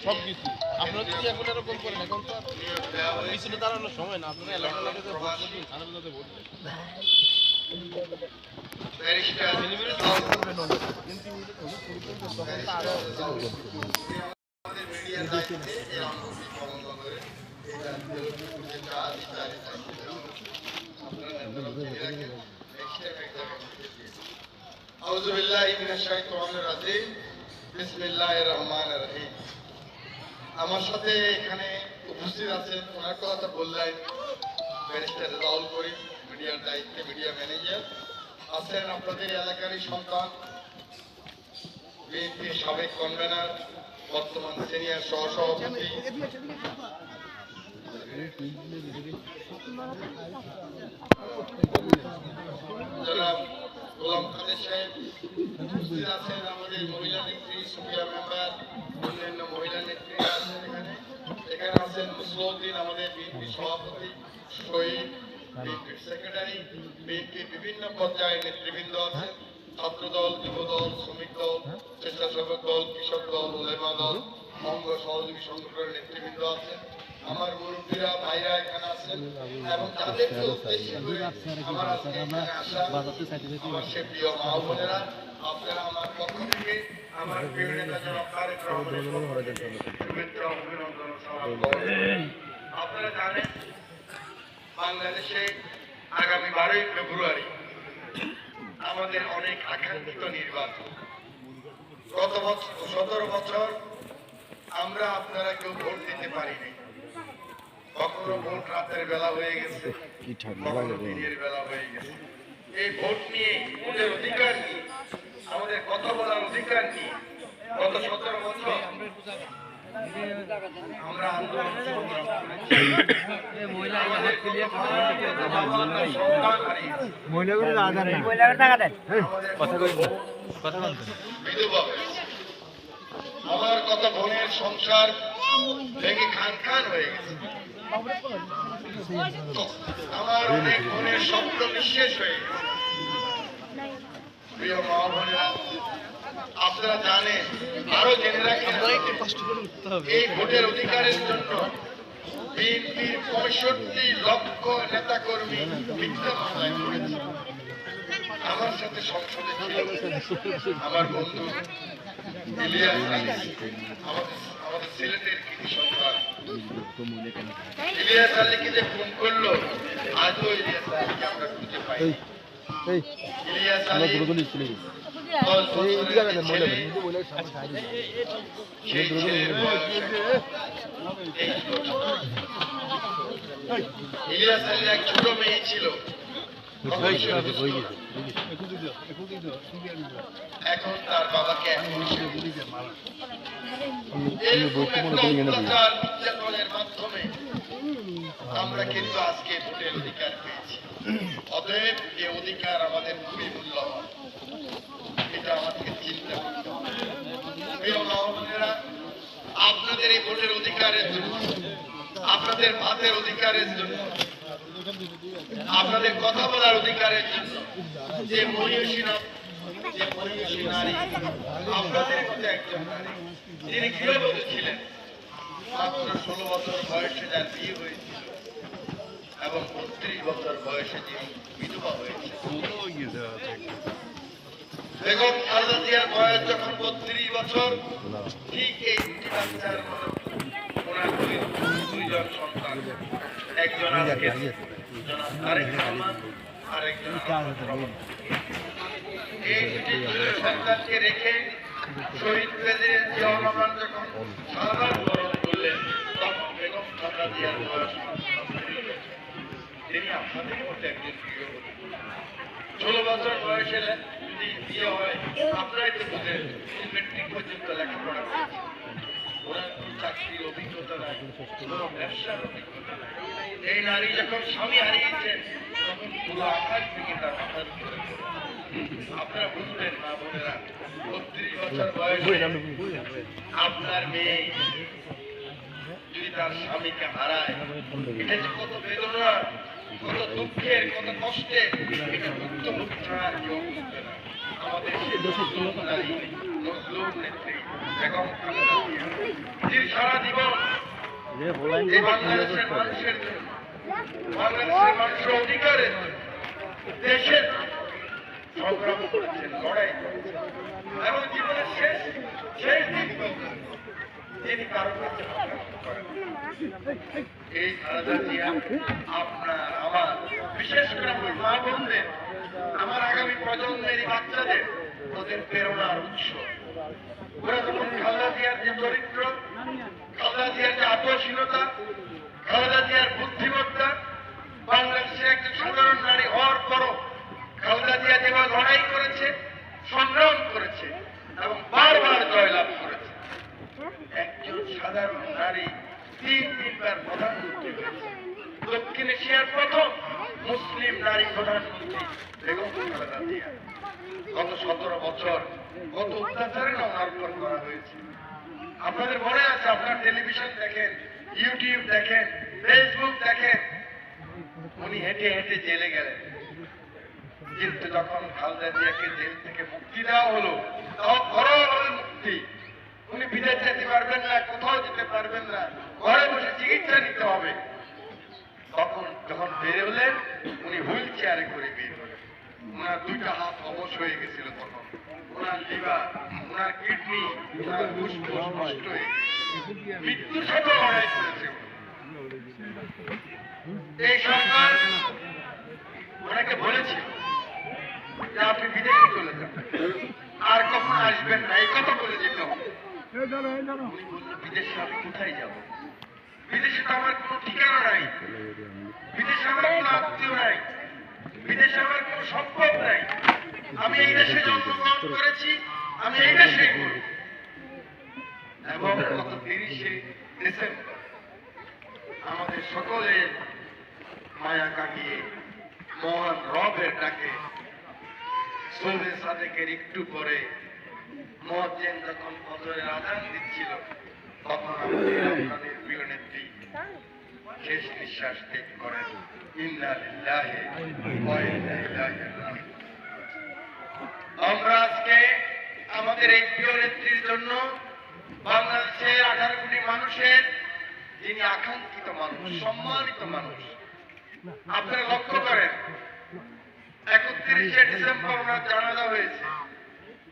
সব কিছু আপনারা যদি এখন এরকম করেন এখন তো পিছনে দাঁড়ানোর সময় না আপনারা এলাকাতে ভোট করবেন সাধারণত ভোট দেন তখন তো আরো আউযু বিল্লাহি মিনাশ শাইতানির রাজিম বিসমিল্লাহির রহমানির রহিম। আমার সাথে এখানে উপস্থিত আছেন ওনার কথা বললেন ব্যারিস্টার রেজাউল করিম, মিডিয়ার দায়িত্বে মিডিয়া ম্যানেজার আছেন, আপনাদের এলাকারই সন্তান, বিএনপির সাবেক কনভেনার, বর্তমান সিনিয়র সহসভাপতি জনাব গোলাম কাদের সাহেব, উপস্থিত আছেন আমাদের মহিলা নেত্রী সুফিয়া মেম্বার, অন্যান্য মহিলা নেত্রী আছেন এখানে আছেন মুসলিউদ্দিন আমাদের বিএনপি সভাপতি, শহীদ বিএনপির সেক্রেটারি, বিএনপির বিভিন্ন পর্যায়ের নেতৃবৃন্দ আছেন, ছাত্রদল, যুবদল, শ্রমিক দল, স্বেচ্ছাসেবক দল, কৃষক দল, উলেমা দল, অঙ্গ সহযোগী সংগঠনের নেতৃবৃন্দ আছেন, আমার মুরব্বীরা ভাইরা এখানে আছেন এবং যাদেরকে উদ্দেশ্য করে আমার আজকে এখানে আসা আমার সে প্রিয় মা বোনেরা, আপনারা আমার পক্ষ থেকে আমার প্রিয় নেতা জনাব তারেক রহমানের শুভেচ্ছা অভিনন্দন সমাবেশ। আপনারা জানেন বাংলাদেশে আগামী 12ই ফেব্রুয়ারি আমাদের অনেক আকাঙ্ক্ষিত নির্বাচন। গত বছর 17 বছর আমরা আপনারা কেউ ভোট দিতে পারিনি, কখনো ভোট রাতের বেলা হয়ে গেছে, কখনো দিনের বেলা হয়ে গেছে। এই ভোট নিয়ে, ভোটের অধিকার নিয়ে, আমাদের কথা বলার অধিকার নিয়ে গত 17 বছর আমরা আন্দোলন সংগ্রাম করেছি। আমার কত বোনের সংসার ভেঙে খান খান হয়ে গেছে, আমার অনেক বোনের স্বপ্ন নিঃশেষ হয়ে গেছে। প্রিয় মা বোনেরা, আপনারা জানেন, আরো জেনে রাখেন, এই ভোটের অধিকারের জন্য বিএনপির 65 লক্ষ নেতা কর্মী মিথ্যা মামলায় পড়েছে। আমার সাথে সংসদে ছিল আমার বন্ধু ইলিয়াস আলী, আমাদের সিলেটের কৃতি সন্তান। ইলিয়াস আলীকে যে খুন করলো, আজও ইলিয়াস আলীকে আমরা খুঁজে পাই। ইলিয়াস আলী ইলিয়াস আলীর এক ছোট মেয়ে ছিল, এখন তার বাবাকে নির্যাতনের মাধ্যমে আমরা কিন্তু আজকে ভোটের অধিকার পেয়েছি। অতএব এই অধিকার আমাদের খুবই মূল্যবান, এটা আমাদেরকে চিন্তা করতে হবে। প্রিয় মা বোনেরা, আপনাদের এই ভোটের অধিকারের জন্য, আপনাদের ভাতের অধিকারের জন্য, আপনাদের কথা বলার অধিকারের জন্য যে মহিষী নারী, আপনাদের মধ্যে একজন নারী, যিনি গৃহবধূ ছিলেন, মাত্র 16 বছর বয়সে যার বিয়ে হয়েছিল এবং 32 বছর বয়সে যিনি বিধবা হয়েছে। বেগম খালেদা জিয়ার বয়স যখন 32 বছর, ঠিক এই দুটি বাচ্চার ওনার দুইজন সন্তান, একজন আজকে জনাব তারেক রহমান আর একজন এই দুটি সন্তানকে রেখে শহীদ প্রেসিডেন্ট জিয়াউর রহমান যখন শাহাদাত বরণ করলেন, তখন বেগম খালেদা জিয়ার বয়স তিনি আপনাদের মধ্যে একজন প্রিয়। 16 বছর বয়সে যদি বিয়ে হয়, আপনারাই তো বুঝেন, মেট্রিক পর্যন্ত লেখাপড়া করেছে, ওনার কোনো চাকরির অভিজ্ঞতা নাই, কোনো ব্যবসার অভিজ্ঞতা নাই। এই নারী যখন স্বামী হারিয়েছেন, তখন পুরো আকাশ থেকে তার মাথার উপরে পড়ে। আপনারা বুঝলেন না বোনেরা, 32 বছর বয়সে আপনার মেয়ে যদি তার স্বামীকে হারায়, এটা যে কত বেদনা, কত দুঃখের, কত কষ্টের, এটা মুক্ত মুখ ছাড়া কেউ বুঝবে না। আমাদের নারী মজলুম নেত্রী বেগম খালেদা জিয়া, যিনি সারা জীবন এই বাংলাদেশের মানুষের জন্য, বাংলাদেশের মানুষের অধিকারের জন্য, দেশের সংগ্রাম করেছেন, লড়াই করেছেন এবং জীবনের সেই দিন যিনি কারোর কাছে এই খালেদা জিয়া আপনার আমার বিশেষ করে মা বোনদের, আমার আগামী প্রজন্মের বাচ্চাদের ওদের প্রেরণার উৎস। ওরা যখন খালেদা জিয়ার যে চরিত্র, খালেদা জিয়ার যে আত্মশীলতা, খালেদা জিয়ার বুদ্ধিমত্তা, বাংলাদেশের একজন সাধারণ নারী হওয়ার পরও খালেদা জিয়া যেভাবে লড়াই করেছে, সংগ্রাম করেছে এবং বারবার জয়লাভ করেছে। একজন সাধারণ নারী তিনবার প্রধানমন্ত্রী হয়েছে। দক্ষিণ এশিয়ার প্রথম মুসলিম নারী প্রধানমন্ত্রী বেগম খালেদা জিয়া। গত 17 বছর কত অত্যাচারে ওনার উপর করা হয়েছে। আপনাদের মনে আছে, আপনার টেলিভিশন দেখেন, ইউটিউব দেখেন, ফেসবুক দেখেন, উনি হেঁটে হেঁটে জেলে গেলেন। কিন্তু যখন খালেদা জিয়াকে জেল থেকে মুক্তি দেওয়া হলো, তাও ঘরোয়াভাবে মুক্তি, উনি বিদেশ যেতে পারবেন না, কোথাও যেতে পারবেন না, ঘরে বসে চিকিৎসা নিতে হবে। তখন যখন বের হলেন, উনি হুইল চেয়ারে করে বের হলেন। ওনার দুইটা হাত অবশ হয়ে গেছিল তখন, ওনার লিভার, ওনার কিডনি, ওনার ফুসফুস নষ্ট হয়ে মৃত্যুর সাথে লড়াই করেছে। এই সরকার ওনাকে বলেছিল যে আপনি বিদেশে চলে যান, আর কখন আসবেন না, এই কথা বলে যেতে হবে। উনি বললেন, বিদেশে আমি কোথায় যাব? বিদেশে তো আমার কোনো ঠিকানা নাই, বিদেশে আমার কোনো আত্মীয় নাই, বিদেশে আমার কোনো সম্পদ নাই। আমি এই দেশে জন্মগ্রহণ করেছি, আমি এই দেশেই বলি। এবং গত 30শে ডিসেম্বর আমাদের সকলের মায়া কাটিয়ে মহান রবের ডাকে সৌরে সাদেকের একটু পরে মুয়াজ্জিন যখন ফজরের আযান দিচ্ছিল, তখন আমাদের প্রিয় নেত্রী শেষ নিঃশ্বাস ত্যাগ করেন। ইন্না লিল্লাহি ওয়া ইন্না ইলাইহি রাজিউন। আমরা আজকে আমাদের এই প্রিয় নেত্রীর জন্য বাংলাদেশের 18 কোটি মানুষের, যিনি আকাঙ্ক্ষিত মানুষ, সম্মানিত মানুষ, আপনারা লক্ষ্য করেন 31শে ডিসেম্বর ওনার জানাজা হয়েছে।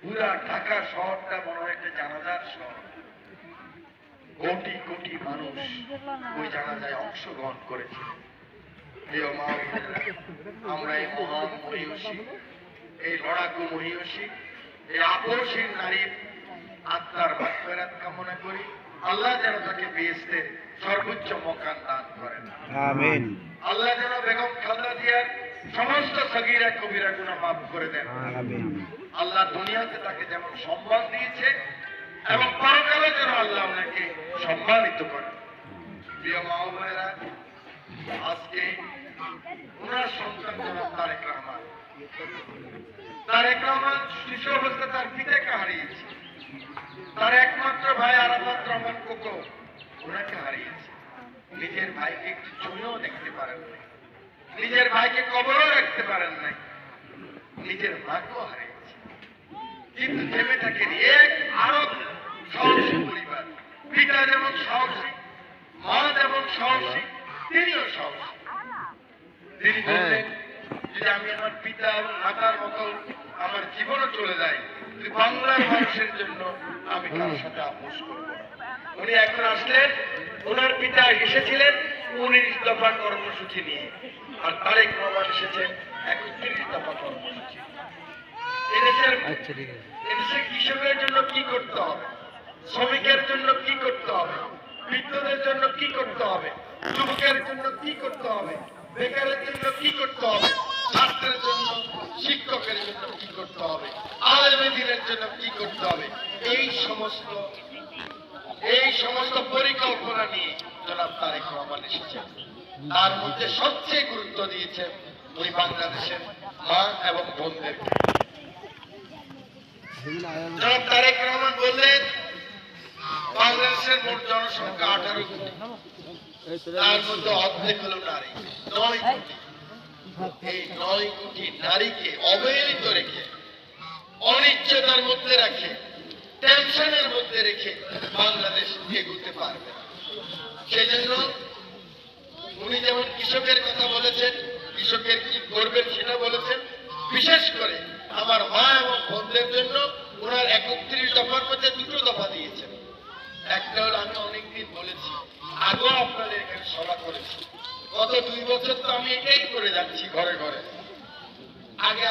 পুরা ঢাকা শহরটা বড় একটা জানাজার শহর, কোটি কোটি মানুষ ওই জানাজায় অংশগ্রহণ করেছে। প্রিয় মা, আমরা এই মহান মহিষী, এই লড়াকু মহিষী, এই আপসীন নারীর আত্মার মাগফিরাত কামনা করি। আল্লাহ যেন তাকে বেহেশতের সর্বোচ্চ মকান দান করেন, আমিন। আল্লাহ যেন বেগম খালেদা জিয়ার সমস্ত সগীরা কবিরা গুনাহ মাফ করে দেন, আমিন। আল্লাহ দুনিয়াতে তাকে যেমন সম্মান দিয়েছে এবং পরকালে যেন আল্লাহ ওনাকে সম্মানিত করেন। প্রিয় মা ও বোনেরা, আজকে ওনার সন্তান জনাব তারেক রহমান শিশু অবস্থা তার পিতাকে হারিয়েছে। তার একমাত্র ভাই আরাফাত রহমান কোকো ওনাকে হারিয়েছে। নিজের ভাইকে একটু ছুঁয়েও দেখতে পারেন নাই, নিজের ভাইকে কবরও রাখতে পারেন নাই, নিজের মাকেও হারিয়েছে। কিন্তু থেমে থাকেন এক আরো সাহসী পরিবার। পিতা যেমন সাহসী, মা যেমন সাহসী, তিনিও সাহসী। তিনি বললেন, যদি আমি আমার পিতা এবং মাতার মতো আমার জীবনও চলে যায়, বাংলার মানুষের জন্য আমি কারোর সাথে আপোষ করব না। উনি এখন আসলেন, ওনার পিতা এসেছিলেন 19 দফা কর্মসূচি নিয়ে, আর তারেক রহমান এসেছেন 31 দফা কর্মসূচি। এদেশে কৃষকের জন্য কি করতে হবে, শ্রমিকের জন্য কি করতে হবে, বৃদ্ধদের জন্য কি করতে হবে, যুবকের জন্য কি করতে হবে, বেকারের জন্য কি করতে হবে, ছাত্রের জন্য, শিক্ষকের জন্য কি করতে হবে, আলেমে দ্বীনের জন্য কি করতে হবে, এই সমস্ত পরিকল্পনা নিয়ে জনাব তারেক রহমান এসেছেন। তার মধ্যে সবচেয়ে গুরুত্ব দিয়েছেন উনি বাংলাদেশের মা এবং বোনদেরকে। জনাব তারেক রহমান বললেন, বাংলাদেশের মোট জনসংখ্যা 18 কোটি, তার মধ্যে অর্ধেক হলো নারী, 9 কোটি। এই 9 কোটি নারীকে অবহেলিত রেখে অনিশ্চয়তার মধ্যে রাখে, টেনশনের মধ্যে রেখে বাংলাদেশ এগোতে পারবে না। সেই জন্য উনি যেমন কৃষকের কথা বলেছেন, কৃষকের কি করবেন সেটা বলেছেন। বিশেষ করে আমার মা এবং বোনদের জন্য ওনার 31 দফার মধ্যে 2টো দফা দিয়েছেন। একটা হলো, আমি অনেকদিন বলেছি, আগেও আপনাদের এখানে সভা করেছি, গত 2 বছর তো আমি এটাই করে যাচ্ছি ঘরে ঘরে। আগে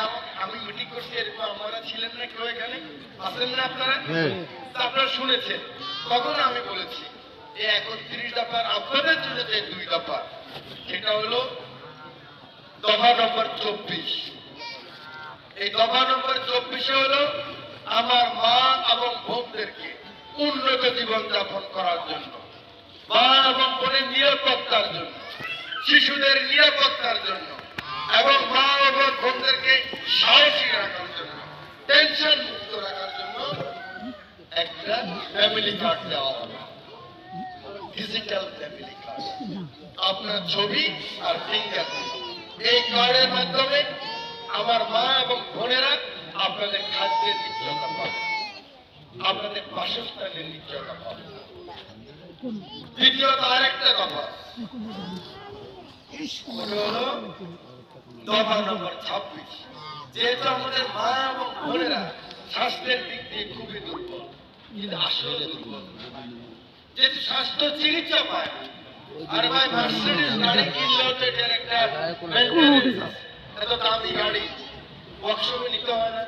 আমি মিটিং করছি, এরকম আপনারা ছিলেন না কেউ এখানে? আছেন না আপনারা? তা আপনারা শুনেছেন। তখন আমি বলেছি যে 31 দফার আপনাদের জন্য যে 2 দফা, সেটা হলো দফা নম্বর 24। এই দফা নম্বর 24 হলো আমার মা এবং বোনদেরকে উন্নত জীবন যাপন করার জন্য, মা এবং বোনের নিরাপত্তার জন্য, শিশুদের নিরাপত্তার জন্য এবং মা এবং বোনদেরকে সাহসী রাখার জন্য, টেনশন মুক্ত রাখার জন্য একটা ফ্যামিলি কার্ড দেওয়া হবে, ডিজিটাল ফ্যামিলি কার্ড। আপনার ছবি আর ফিঙ্গারপ্রিন্ট, এই কার্ডের মাধ্যমে আমার মা এবং বোনেরা আপনাদের খাদ্যের নিশ্চয়তা পাবে, আপনাদের বাসস্থানের নিশ্চয়তা পাবে। দ্বিতীয়ত আর একটা কথা হলো দফা নম্বর 26। যেহেতু আমাদের মা এবং বোনেরা স্বাস্থ্যের দিক দিয়ে খুবই দুর্বল, কিন্তু আসলে দুর্বল, যেহেতু স্বাস্থ্য চিকিৎসা পায় না। আর ভাই মার্সিডিজ গাড়ি কিনলেও তো এটার একটা মেইনটেনেন্স আছে, এত দামি গাড়ি ওয়ার্কশপে নিতে হয় না,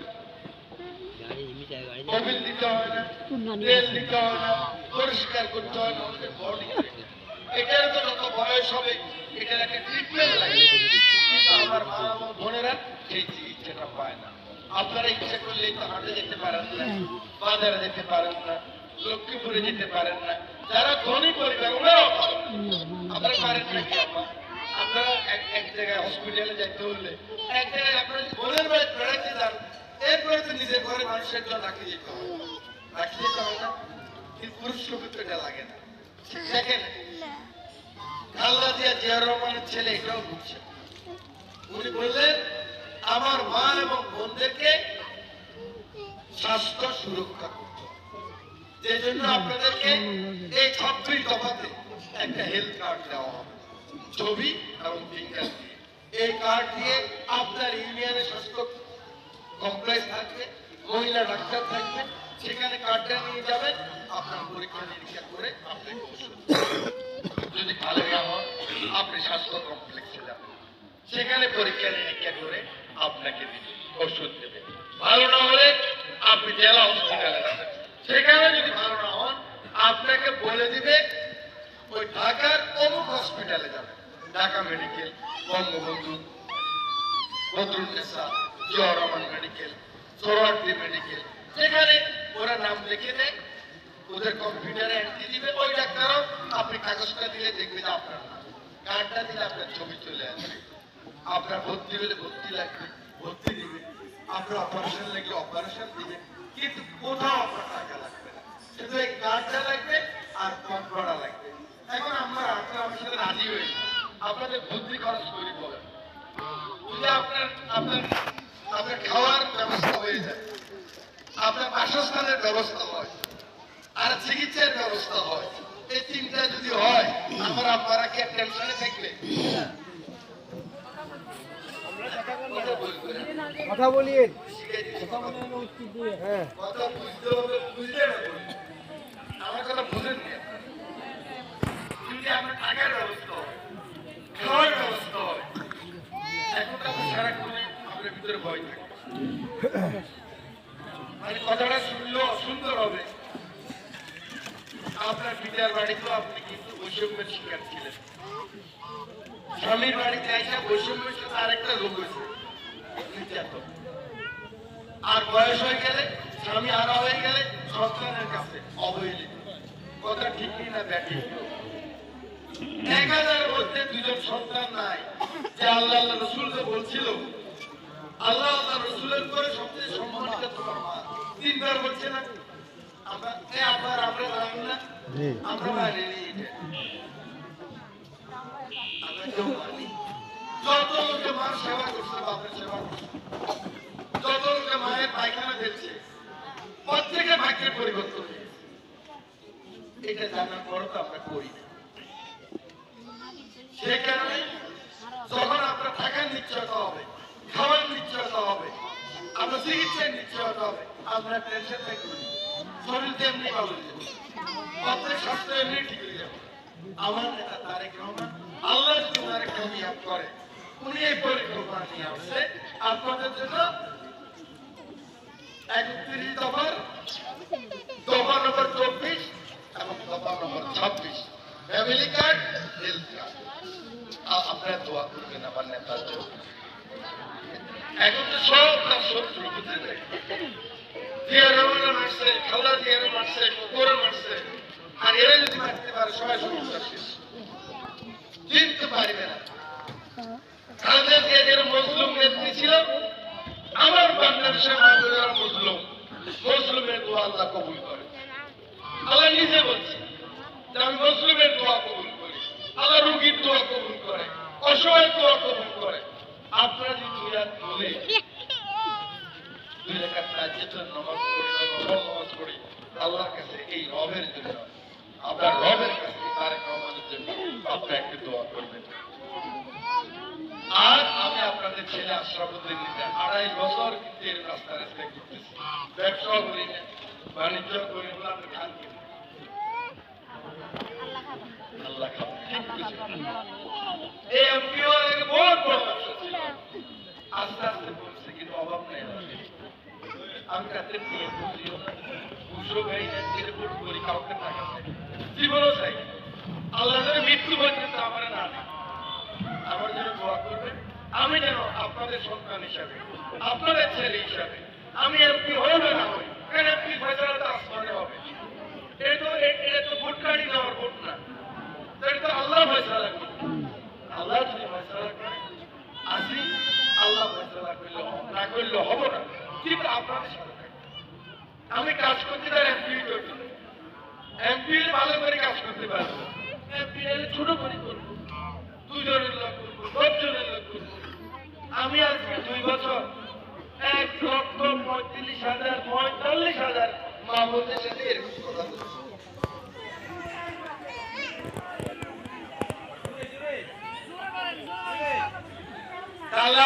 মোবিল দিতে হয় না, তেল দিতে হয় না, পরিষ্কার করতে হয় না, আমাদের বডি। এটার তো যত বয়স হবে এটার একটা ট্রিটমেন্ট লাগে, কিন্তু আমার মা এবং বোনেরা সেই চিকিৎসাটা পায় না। আপনারা ইচ্ছা করলে তো হাটে যেতে পারেন না, বাজারে যেতে পারেন না, লক্ষ্মীপুরে যেতে পারেন না। যারা ধনী পরিবার ওনারাও পারেন না। আপনারা পারেন না কি? আপনারা এক জায়গায় হসপিটালে যেতে হলে এক জায়গায় আপনারা বোনের বাড়ি বেড়াতে যান, এরপরে তো নিজের ঘরে মানুষের জন্য রাখি যেতে হয়, রাখি যেতে হয় না, কিন্তু পুরুষ লোকের তো এটা লাগে না। দেখেন খালেদা জিয়া, জিয়াউর রহমানের ছেলে এটাও বুঝছে। উনি বললেন আমার মা এবং বোনদেরকে স্বাস্থ্য সুরক্ষা করতে, যে জন্য আপনাদেরকে এই 26 দফাতে একটা হেলথ কার্ড দেওয়া হবে, ছবি এবং ফিঙ্গার দিয়ে। এই কার্ড দিয়ে আপনার ইউনিয়নে স্বাস্থ্য কমপ্লেক্স থাকবে, মহিলা ডাক্তার থাকবে, সেখানে কার্ডটা নিয়ে যাবেন, আপনার পরীক্ষা নিরীক্ষা করে আপনি ওষুধ, যদি ভালো না হয় আপনি স্বাস্থ্য কমপ্লেক্সে যাবেন, সেখানে পরীক্ষা নিরীক্ষা করে আপনাকে ওষুধ দেবে। ভালো না হলে আপনি জেলা হসপিটালে যাবেন, সেখানে যদি ভালো না হন আপনাকে বলে দিবে ওই ঢাকার অমুক হসপিটালে যাবেন, Dhaka medical, Bangabandhu, Badrunnesa, Ziaur Rahman medical, Suhrawardy medical, সেখানে ওরা নাম লিখে দেয়, ওদের কম্পিউটারে এন্ট্রি দিবে। ওই ডাক্তারও আপনি কাগজটা দিলে দেখবে যে আপনার নাম, কার্ডটা দিলে আপনার ছবি চলে আসবে। আপনার ভর্তি হলে ভর্তি লাগবে, ভর্তি দিবে, আপনার অপারেশন লাগলে অপারেশন দিবে, কিন্তু কোথাও আপনার টাকা লাগবে না, শুধু এই কার্ডটা লাগবে আর ফর্ম ভরা লাগবে। এখন আপনার আমার সাথে রাজি হয়ে আপনাদের ভর্তি খরচ তৈরি করেন, যদি আপনার খাওয়ার ব্যবস্থা হয়ে যায়, আপনার বাসস্থানের ব্যবস্থা হয়, আর চিকিৎসার ব্যবস্থা হয়, এই তিনটা যদি হয়, আমার আপনারা কি টেনশনে থাকলে? কথা বলিয়ে কথা বুঝতে হবে, বুঝলে না আমার কথা বুঝেন নি। যদি আপনার টাকার ব্যবস্থা হয়, খাওয়ার ব্যবস্থা হয়, এখন তো আপনি সারাক্ষণে আপনার ভিতরে ভয় থাকে, মানে কথাটা শুনলেও অসুন্দর হবে। আপনার পিতার বাড়িতেও আপনি কিন্তু বৈষম্যের শিকার ছিলেন, স্বামীর বাড়িতে এসে বৈষম্যের সাথে আরেকটা রোগ হয়েছে, নির্যাতন। আর বয়স হয়ে গেলে, স্বামী আড়া হয়ে গেলে সন্তানের কাছে অবহেলিত। কথা ঠিকই না ব্যাটি? 1000 মধ্যে 2জন সন্তান নাই, যে আল্লাহ রসুল যে বলছিল আল্লাহ রসুলের পরে সবচেয়ে সম্মানিত তোমার মা, 3 বার বলছে না? আমরা জানি না, আমরা মানি আমরা কেউ মানি। যত লোকে মার সেবা করছে, বাপের সেবা করছে, যত লোকে মায়ের পায়খানা দিচ্ছে প্রত্যেকের ভাগ্যের পরিবর্তন হয়েছে। এটা জানার পরও তো আমরা করি না। সেই কারণে যখন আপনার থাকার নিশ্চয়তা হবে, খাওয়ার নিশ্চয়তা হবে, আপনার চিকিৎসার নিশ্চয়তা হবে, আপনার টেনশন থাকবে না, শরীর এমনি ভালো হয়ে যাবে, প্রত্যেক স্বাস্থ্য এমনি ঠিক হয়ে যাবে। আমার নেতা তারেক রহমান আল্লাহ যদি ওনারে কামিয়াব করে, উনি এই পরিকল্পনা নিয়ে আসছে আপনাদের জন্য 31 দফার দফা নম্বর 24 এবং দফা নম্বর 26 ফ্যামিলি কার্ড, হেলথ কার্ড। আপনারা দোয়া করবেন আমার নেতার জন্য। এখন তো সব তার শত্রু বুঝলেন, জিয়া রহমানও মারছে, খালেদা জিয়ারও মারছে, কুকুরও মারছে, আর এরা যদি মারতে পারে সবাই সমস্যা শেষ, চিনতে পারবে না। খালেদা জিয়া যারা মুসলিম নেত্রী ছিল, আমার বাংলাদেশের মানুষেরা মুসলিম, মুসলিমের দোয়া আল্লাহ কবুল করে। আল্লাহ নিজে বলছে যে আমি মুসলিমের দোয়া কবুল করি, আল্লাহ রোগীর দোয়া কবুল করে, অসহায় দোয়া কবুল করে। আপনারা যদি দুই হাত তুলে 2 রাকাত তাহাজ্জুদের নামাজ পড়ি, নফল নামাজ পড়ি, আল্লাহর কাছে এই রবের জন্য, আপনার রবের কাছে তারেক রহমানের জন্য আপনারা একটু দোয়া করবেন। আর আমি আপনাদের ছেলে আশরাফুদ্দিন নিতে 2.5 বছর কিন্তু এর রাস্তায় রাস্তায় ঘুরতেছি, ব্যবসাও করি না, বাণিজ্য করি না, আপনি খান কিনা? আল্লাহ খাবেন, ঠিক বুঝেছেন? এই এমপিও এর বহুত বড় ব্যবসা ছিল, আস্তে আস্তে বলছে কিন্তু অভাব নেই। আমি রাত্রে নিয়ে বুঝিও না, বুঝো ভাই না, রিপোর্ট করি, কাউকে টাকা চাই, জীবনও চাই, আল্লাহ যেন মৃত্যু পর্যন্ত আমার না নেই। আমার জন্য দোয়া করবেন, আমি যেন আপনাদের সন্তান হিসাবে, আপনাদের ছেলে হিসাবে, আমি এমপি হই বা না হই, কারণ এমপি ফয়সালাটা আসমানে হবে। এটা তো ভোট কার্ডই দেওয়ার ভোট না, এটা তো আল্লাহ ফয়সালা করবে। আল্লাহ যদি ফয়সালা করে আসি, আল্লাহ ফয়সালা করলে না করলে হবো না, কিন্তু আপনাদের সাথে থাকবে। আমি কাজ করতে তার এমপি করবো, এমপি ভালো করে কাজ করতে পারবো, এমপি ছোট করে করবো, 2 জনের লোক করবো, 10 জনের লোক করবো। আমি আজকে 2 বছর 1,35,000 মা বলতে সাথে এরকম কথা বলছি। আল্লাহ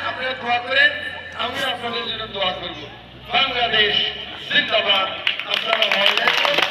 আপনারা দোয়া করেন, আমি আপনাদের জন্য দোয়া করবো। বাংলাদেশ জিন্দাবাদ। আসসালামু আলাইকুম।